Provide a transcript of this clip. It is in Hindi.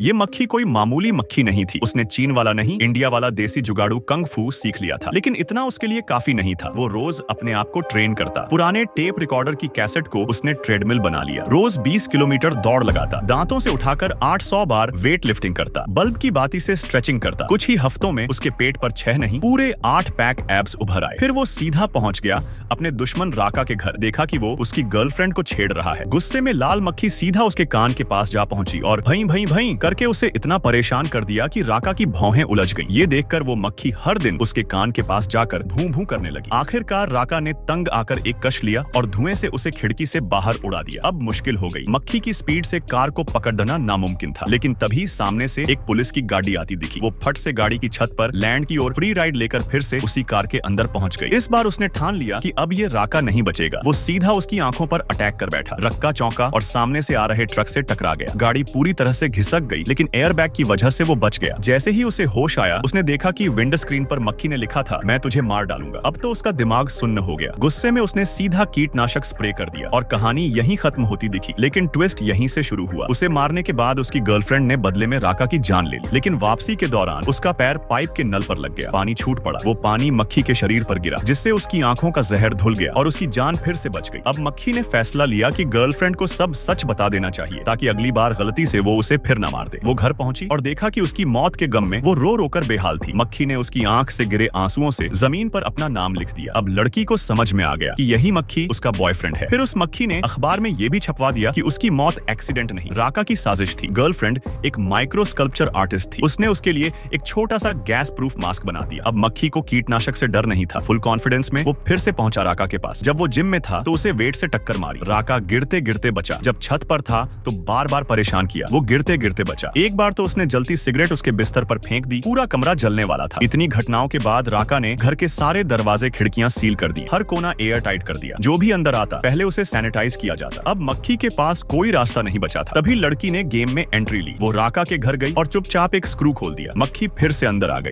ये मक्खी कोई मामूली मक्खी नहीं थी। उसने चीन वाला नहीं, इंडिया वाला देसी जुगाड़ू कंग फू सीख लिया था। लेकिन इतना उसके लिए काफी नहीं था। वो रोज अपने आप को ट्रेन करता। पुराने टेप रिकॉर्डर की कैसेट को उसने ट्रेडमिल बना लिया। रोज 20 किलोमीटर दौड़ लगाता, दांतों से उठाकर 800 बार वेट लिफ्टिंग करता, बल्ब की बाती से स्ट्रेचिंग करता। कुछ ही हफ्तों में उसके पेट पर 6 नहीं पूरे 8 पैक एब्स उभर आए। फिर वो सीधा पहुंच गया अपने दुश्मन राका के घर। देखा कि वो उसकी गर्लफ्रेंड को छेड़ रहा है। गुस्से में लाल मक्खी सीधा उसके कान के पास जा पहुंची और भई भई भई करके उसे इतना परेशान कर दिया कि राका की भौहें उलझ गईं। ये देखकर वो मक्खी हर दिन उसके कान के पास जाकर भूं भूं करने लगी। आखिरकार राका ने तंग आकर एक कश लिया और धुएं से उसे खिड़की से बाहर उड़ा दिया। अब मुश्किल हो गई। मक्खी की स्पीड से कार को पकड़ देना नामुमकिन था। लेकिन तभी सामने से एक पुलिस की गाड़ी आती दिखी। वो फट से गाड़ी की छत पर लैंड की और फ्री राइड लेकर फिर से उसी कार के अंदर पहुंच गई। इस बार उसने ठान लिया कि अब ये राका नहीं बचेगा। वो सीधा उसकी आंखों पर अटैक कर बैठा। रक्का चौंका और सामने से आ रहे ट्रक से टकरा गया। गाड़ी पूरी तरह से घिसक गई, लेकिन एयरबैग की वजह से वो बच गया। जैसे ही उसे होश आया, उसने देखा कि विंड स्क्रीन पर मक्खी ने लिखा था, मैं तुझे मार डालूंगा। अब तो उसका दिमाग सुन्न हो गया। गुस्से में उसने सीधा कीटनाशक स्प्रे कर दिया और कहानी यहीं खत्म होती दिखी। लेकिन ट्विस्ट यहीं से शुरू हुआ। उसे मारने के बाद उसकी गर्लफ्रेंड ने बदले में राका की जान ले ली। लेकिन वापसी के दौरान उसका पैर पाइप के नल पर लग गया। पानी छूट पड़ा। वो पानी मक्खी के शरीर पर गिरा, जिससे उसकी आंखों का जहर धुल गया और उसकी जान फिर से बच गई। अब मक्खी ने फैसला लिया कि गर्लफ्रेंड को सब सच बता देना चाहिए, ताकि अगली बार गलती से वो उसे फिर न मार दे। वो घर पहुंची और देखा कि उसकी मौत के गम में वो रो रो कर बेहाल थी। मक्खी ने उसकी आंख से गिरे आंसुओं से जमीन पर अपना नाम लिख दिया। अब लड़की को समझ में आ गया कि यही मक्खी उसका बॉयफ्रेंड है। फिर उस मक्खी ने अखबार में ये भी छपवा दिया कि उसकी मौत एक्सीडेंट नहीं, राका की साजिश थी। गर्लफ्रेंड एक माइक्रो स्कल्पचर आर्टिस्ट थी। उसने उसके लिए एक छोटा सा गैस प्रूफ मास्क बना दिया। अब मक्खी को कीटनाशक से डर नहीं था। फुल कॉन्फिडेंस में वो फिर से पहुंचा राका के पास। जब वो जिम में था तो उसे वेट से टक्कर मारी। राका गिरते गिरते बचा। जब छत पर था तो बार बार परेशान किया। वो गिरते गिरते बचा। एक बार तो उसने जलती सिगरेट उसके बिस्तर पर फेंक दी। पूरा कमरा जलने वाला था। इतनी घटनाओं के बाद राका ने घर के सारे दरवाजे खिड़कियां सील कर दी। हर कोना एयर टाइट कर दिया। जो भी अंदर आता पहले उसे सैनिटाइज किया जाता। अब मक्खी के पास कोई रास्ता नहीं बचा था। तभी लड़की ने गेम में एंट्री ली। वो राका के घर गई और चुपचाप एक स्क्रू खोल दिया। मक्खी फिर से अंदर आ गई।